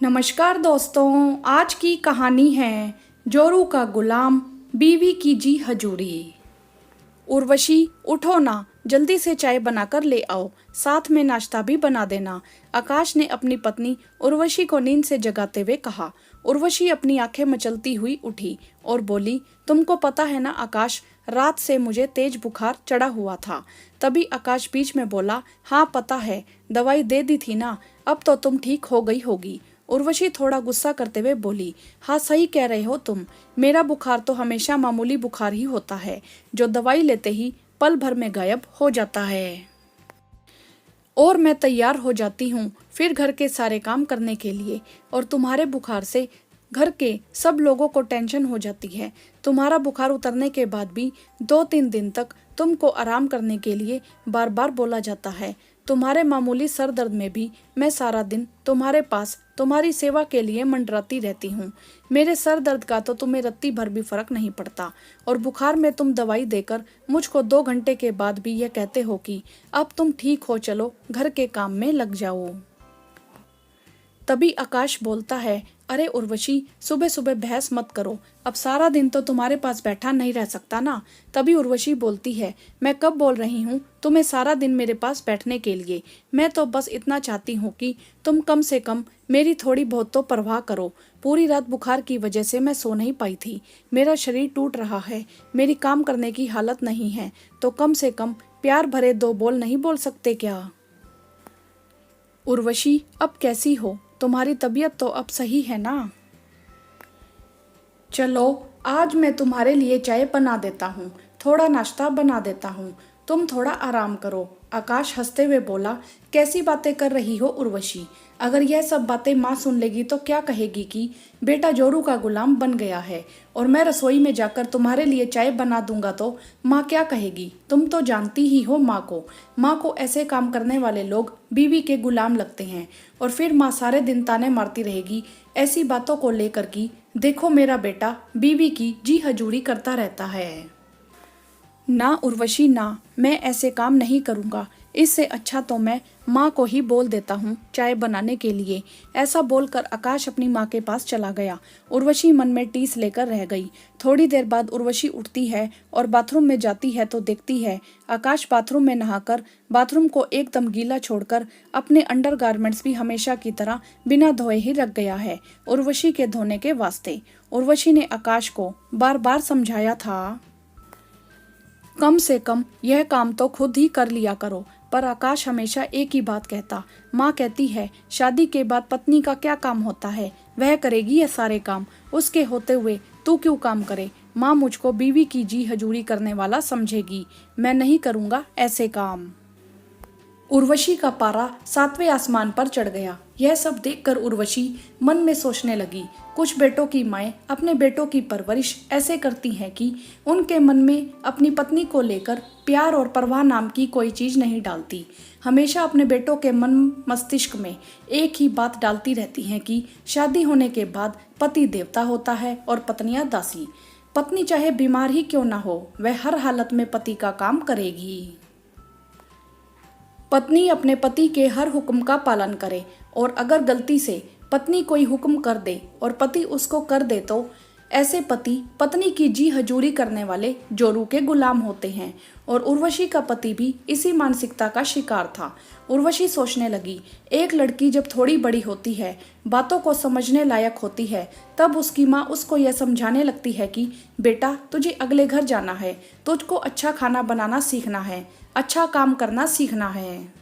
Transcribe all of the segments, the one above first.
नमस्कार दोस्तों, आज की कहानी है जोरू का गुलाम, बीवी की जी हजूरी। उर्वशी, उठो ना, जल्दी से चाय बनाकर ले आओ, साथ में नाश्ता भी बना देना। आकाश ने अपनी पत्नी उर्वशी को नींद से जगाते हुए कहा। उर्वशी अपनी आंखें मचलती हुई उठी और बोली, तुमको पता है ना आकाश, रात से मुझे तेज बुखार चढ़ा हुआ था। तभी आकाश बीच में बोला, हाँ पता है, दवाई दे दी थी ना, अब तो तुम ठीक हो गई होगी। उर्वशी थोड़ा गुस्सा करते हुए बोली, हाँ सही कह रहे हो तुम, मेरा बुखार तो हमेशा मामूली बुखार ही होता है, जो दवाई लेते ही पल भर में गायब हो जाता है और मैं तैयार हो जाती हूँ फिर घर के सारे काम करने के लिए। और तुम्हारे बुखार से घर के सब लोगों को टेंशन हो जाती है। तुम्हारा बुखार उतरने के बाद भी 2-3 दिन तक तुमको आराम करने के लिए बार बार बोला जाता है। तुम्हारे मामूली सर दर्द में भी मैं सारा दिन तुम्हारे पास तुम्हारी सेवा के लिए मंडराती रहती हूँ। मेरे सर दर्द का तो तुम्हें रत्ती भर भी फर्क नहीं पड़ता, और बुखार में तुम दवाई देकर मुझको 2 घंटे के बाद भी यह कहते हो कि अब तुम ठीक हो, चलो घर के काम में लग जाओ। तभी आकाश बोलता है, अरे उर्वशी, सुबह सुबह बहस मत करो, अब सारा दिन तो तुम्हारे पास बैठा नहीं रह सकता ना। तभी उर्वशी बोलती है, मैं कब बोल रही हूँ तुम्हें सारा दिन मेरे पास बैठने के लिए, मैं तो बस इतना चाहती हूँ कि तुम कम से कम मेरी थोड़ी बहुत तो परवाह करो। पूरी रात बुखार की वजह से मैं सो नहीं पाई थी, मेरा शरीर टूट रहा है, मेरी काम करने की हालत नहीं है, तो कम से कम प्यार भरे 2 बोल नहीं बोल सकते क्या? उर्वशी, अब कैसी हो? तुम्हारी तबीयत तो अब सही है ना? चलो, आज मैं तुम्हारे लिए चाय बना देता हूँ, थोड़ा नाश्ता बना देता हूँ, तुम थोड़ा आराम करो। आकाश हंसते हुए बोला, कैसी बातें कर रही हो उर्वशी? अगर यह सब बातें माँ सुन लेगी तो क्या कहेगी कि बेटा जोरू का गुलाम बन गया है, और मैं रसोई में जाकर तुम्हारे लिए चाय बना दूंगा तो माँ क्या कहेगी? तुम तो जानती ही हो माँ को ऐसे काम करने वाले लोग बीवी के गुलाम लगते हैं, और फिर माँ सारे दिन ताने मारती रहेगी ऐसी बातों को लेकर कि देखो मेरा बेटा बीवी की जी हजूरी करता रहता है। ना उर्वशी ना, मैं ऐसे काम नहीं करूँगा, इससे अच्छा तो मैं माँ को ही बोल देता हूँ चाय बनाने के लिए। ऐसा बोलकर आकाश अपनी माँ के पास चला गया। उर्वशी मन में टीस लेकर रह गई। थोड़ी देर बाद उर्वशी उठती है और बाथरूम में जाती है तो देखती है आकाश बाथरूम में नहाकर बाथरूम को एकदम गीला छोड़कर अपने अंडरगारमेंट्स भी हमेशा की तरह बिना धोए ही रख गया है उर्वशी के धोने के वास्ते। उर्वशी ने आकाश को बार बार समझाया था, कम से कम यह काम तो खुद ही कर लिया करो, पर आकाश हमेशा एक ही बात कहता। माँ कहती है, शादी के बाद पत्नी का क्या काम होता है, वह करेगी ये सारे काम, उसके होते हुए तू क्यों काम करे? माँ मुझको बीवी की जी हजूरी करने वाला समझेगी, मैं नहीं करूँगा ऐसे काम। उर्वशी का पारा 7वें आसमान पर चढ़ गया। यह सब देखकर उर्वशी मन में सोचने लगी, कुछ बेटों की माएँ अपने बेटों की परवरिश ऐसे करती हैं कि उनके मन में अपनी पत्नी को लेकर प्यार और परवाह नाम की कोई चीज़ नहीं डालती। हमेशा अपने बेटों के मन मस्तिष्क में एक ही बात डालती रहती हैं कि शादी होने के बाद पति देवता होता है और पत्नियां दासी। पत्नी चाहे बीमार ही क्यों ना हो, वह हर हालत में पति का काम करेगी। पत्नी अपने पति के हर हुक्म का पालन करे, और अगर गलती से पत्नी कोई हुक्म कर दे और पति उसको कर दे तो ऐसे पति पत्नी की जी हजूरी करने वाले जोरू के गुलाम होते हैं। और उर्वशी का पति भी इसी मानसिकता का शिकार था। उर्वशी सोचने लगी, एक लड़की जब थोड़ी बड़ी होती है, बातों को समझने लायक होती है, तब उसकी माँ उसको यह समझाने लगती है कि बेटा तुझे अगले घर जाना है, तुझको अच्छा खाना बनाना सीखना है, अच्छा काम करना सीखना है,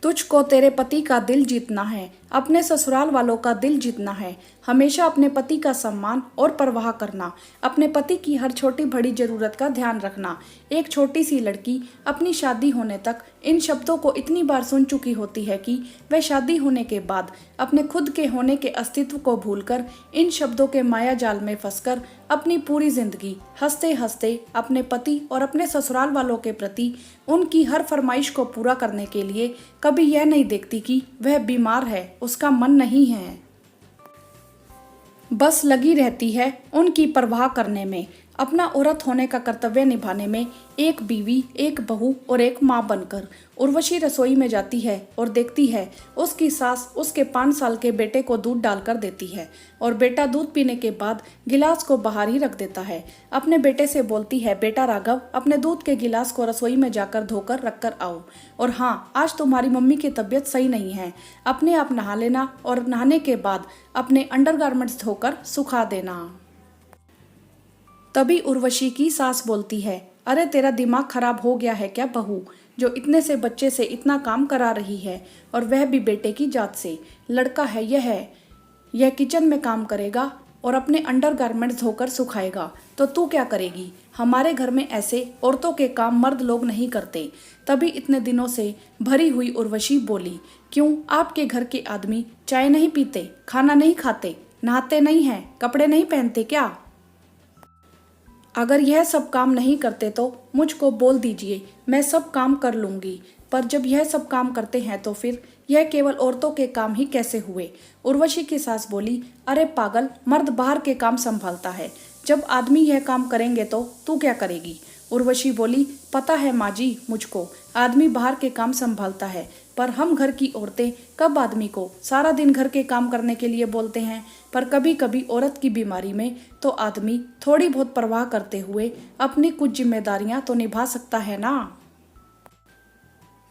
तुझको तेरे पति का दिल जीतना है, अपने ससुराल वालों का दिल जीतना है, हमेशा अपने पति का सम्मान और परवाह करना, अपने पति की हर छोटी बड़ी जरूरत का ध्यान रखना। एक छोटी सी लड़की अपनी शादी होने तक इन शब्दों को इतनी बार सुन चुकी होती है कि वह शादी होने के बाद अपने खुद के होने के अस्तित्व को भूलकर इन शब्दों के माया जाल में फंसकर अपनी पूरी जिंदगी हंसते हंसते अपने पति और अपने ससुराल वालों के प्रति उनकी हर फरमाइश को पूरा करने के लिए कभी यह नहीं देखती कि वह बीमार है, उसका मन नहीं है, बस लगी रहती है उनकी परवाह करने में। अपना औरत होने का कर्तव्य निभाने में एक बीवी, एक बहू और एक माँ बनकर उर्वशी रसोई में जाती है और देखती है उसकी सास उसके 5 साल के बेटे को दूध डालकर देती है और बेटा दूध पीने के बाद गिलास को बाहर ही रख देता है। अपने बेटे से बोलती है, बेटा राघव, अपने दूध के गिलास को रसोई में जाकर धोकर रख कर आओ। और हाँ, आज तुम्हारी मम्मी की तबीयत सही नहीं है, अपने आप नहा लेना और नहाने के बाद अपने अंडरगारमेंट्स धोकर सुखा देना। तभी उर्वशी की सास बोलती है, अरे तेरा दिमाग खराब हो गया है क्या बहू, जो इतने से बच्चे से इतना काम करा रही है और वह भी बेटे की जात से। लड़का है यह किचन में काम करेगा और अपने अंडरगारमेंट्स धोकर सुखाएगा, तो तू क्या करेगी। हमारे घर में ऐसे औरतों के काम मर्द लोग नहीं करते। तभी इतने दिनों से भरी हुई उर्वशी बोली, क्यों आपके घर के आदमी चाय नहीं पीते, खाना नहीं खाते, नहाते नहीं हैं, कपड़े नहीं पहनते क्या। अगर यह सब काम नहीं करते तो मुझको बोल दीजिए, मैं सब काम कर लूंगी। पर जब यह सब काम करते हैं तो फिर यह केवल औरतों के काम ही कैसे हुए। उर्वशी की सास बोली, अरे पागल, मर्द बाहर के काम संभालता है, जब आदमी यह काम करेंगे तो तू क्या करेगी। उर्वशी बोली, पता है माँ जी मुझको, आदमी बाहर के काम संभालता है, पर हम घर की औरतें कब आदमी को सारा दिन घर के काम करने के लिए बोलते हैं। पर कभी कभी औरत की बीमारी में तो आदमी थोड़ी बहुत परवाह करते हुए अपनी कुछ जिम्मेदारियां तो निभा सकता है ना।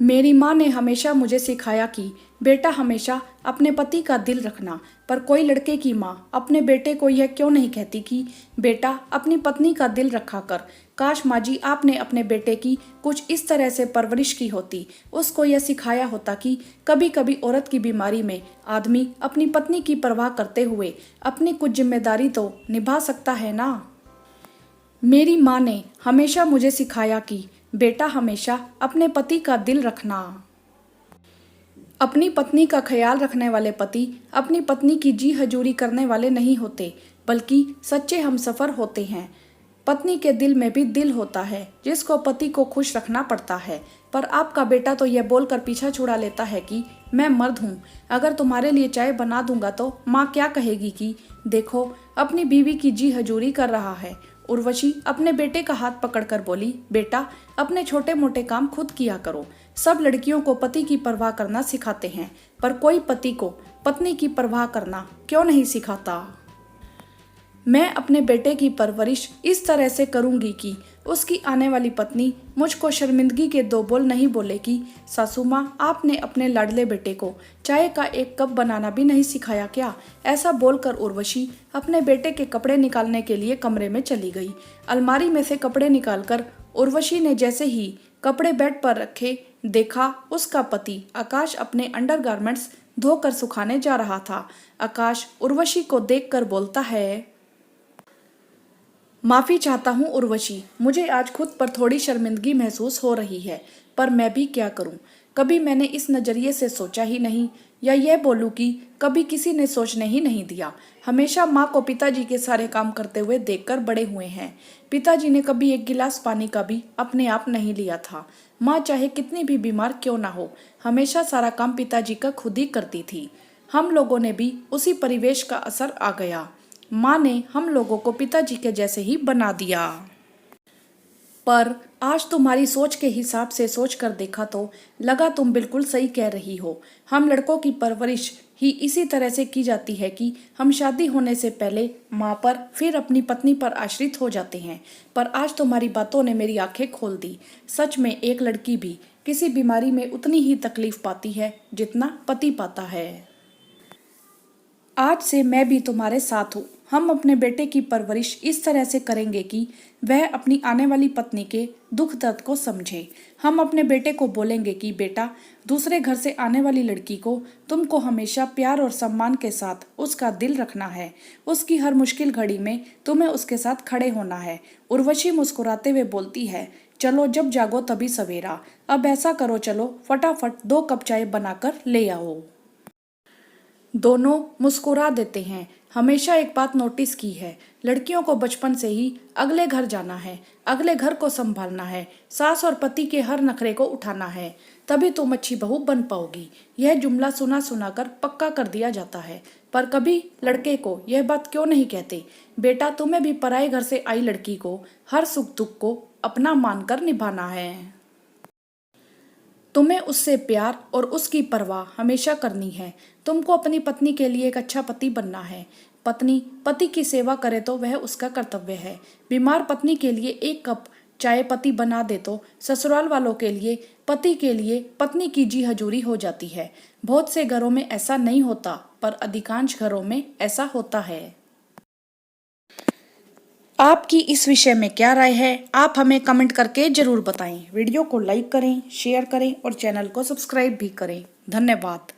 मेरी माँ ने हमेशा मुझे सिखाया कि बेटा हमेशा अपने पति का दिल रखना, पर कोई लड़के की माँ अपने बेटे को यह क्यों नहीं कहती कि बेटा अपनी पत्नी का दिल रखा कर। काश माँ जी आपने अपने बेटे की कुछ इस तरह से परवरिश की होती, उसको यह सिखाया होता कि कभी कभी औरत की बीमारी में आदमी अपनी पत्नी की परवाह करते हुए अपनी कुछ जिम्मेदारी तो निभा सकता है ना। मेरी माँ ने हमेशा मुझे सिखाया कि बेटा हमेशा अपने पति का दिल रखना। अपनी पत्नी का ख्याल रखने वाले पति अपनी पत्नी की जी हजूरी करने वाले नहीं होते, बल्कि सच्चे हमसफर होते हैं। पत्नी के दिल में भी दिल होता है जिसको पति को खुश रखना पड़ता है। पर आपका बेटा तो यह बोलकर पीछा छुड़ा लेता है कि मैं मर्द हूँ, अगर तुम्हारे लिए चाय बना दूंगा तो माँ क्या कहेगी कि देखो अपनी बीवी की जी हजूरी कर रहा है। उर्वशी अपने बेटे का हाथ पकड़कर बोली, बेटा अपने छोटे मोटे काम खुद किया करो। सब लड़कियों को पति की परवाह करना सिखाते हैं, पर कोई पति को पत्नी की परवाह करना क्यों नहीं सिखाता। मैं अपने बेटे की परवरिश इस तरह से करूंगी कि उसकी आने वाली पत्नी मुझको शर्मिंदगी के 2 बोल नहीं बोले कि सासू माँ आपने अपने लाडले बेटे को चाय का 1 कप बनाना भी नहीं सिखाया क्या। ऐसा बोलकर उर्वशी अपने बेटे के कपड़े निकालने के लिए कमरे में चली गई। अलमारी में से कपड़े निकालकर उर्वशी ने जैसे ही कपड़े बेड पर रखे, देखा उसका पति आकाश अपने अंडरगारमेंट्स धोकर सुखाने जा रहा था। आकाश उर्वशी को देखकर बोलता है, माफ़ी चाहता हूँ उर्वशी, मुझे आज खुद पर थोड़ी शर्मिंदगी महसूस हो रही है, पर मैं भी क्या करूँ। कभी मैंने इस नज़रिए से सोचा ही नहीं, या यह बोलूँ कि कभी किसी ने सोचने ही नहीं दिया। हमेशा माँ को पिताजी के सारे काम करते हुए देखकर बड़े हुए हैं। पिताजी ने कभी 1 गिलास पानी का भी अपने आप नहीं लिया था। माँ चाहे कितनी भी बीमार क्यों ना हो, हमेशा सारा काम पिताजी का खुद ही करती थी। हम लोगों ने भी उसी परिवेश का असर आ गया। माँ ने हम लोगों को पिताजी के जैसे ही बना दिया। पर आज तुम्हारी सोच के हिसाब से सोच कर देखा तो लगा तुम बिल्कुल सही कह रही हो। हम लड़कों की परवरिश ही इसी तरह से की जाती है कि हम शादी होने से पहले माँ पर फिर अपनी पत्नी पर आश्रित हो जाते हैं। पर आज तुम्हारी बातों ने मेरी आंखें खोल दी। सच में एक लड़की भी किसी बीमारी में उतनी ही तकलीफ पाती है जितना पति पाता है। आज से मैं भी तुम्हारे साथ हूँ। हम अपने बेटे की परवरिश इस तरह से करेंगे कि वह अपनी आने वाली पत्नी के दुख दर्द को समझे। हम अपने बेटे को बोलेंगे कि बेटा, दूसरे घर से आने वाली लड़की को तुमको हमेशा प्यार और सम्मान के साथ उसका दिल रखना है। उसकी हर मुश्किल घड़ी में तुम्हें उसके साथ खड़े होना है। उर्वशी मुस्कुराते हुए बोलती है, चलो जब जागो तभी सवेरा। अब ऐसा करो, चलो फटाफट 2 कप चाय बनाकर ले आओ। दोनों मुस्कुरा देते हैं। हमेशा एक बात नोटिस की है, लड़कियों को बचपन से ही अगले घर जाना है, अगले घर को संभालना है, सास और पति के हर नखरे को उठाना है, तभी तुम अच्छी बहू बन पाओगी। यह जुमला सुना सुना कर पक्का कर दिया जाता है, पर कभी लड़के को यह बात क्यों नहीं कहते, बेटा तुम्हें भी पराए घर से आई लड़की को हर सुख दुख को अपना मानकर निभाना है। तुम्हें उससे प्यार और उसकी परवाह हमेशा करनी है। तुमको अपनी पत्नी के लिए एक अच्छा पति बनना है। पत्नी पति की सेवा करे तो वह उसका कर्तव्य है। बीमार पत्नी के लिए एक कप चाय पति बना दे तो ससुराल वालों के लिए पति के लिए पत्नी की जी हजूरी हो जाती है। बहुत से घरों में ऐसा नहीं होता, पर अधिकांश घरों में ऐसा होता है। आपकी इस विषय में क्या राय है, आप हमें कमेंट करके जरूर बताएं। वीडियो को लाइक करें, शेयर करें और चैनल को सब्सक्राइब भी करें। धन्यवाद।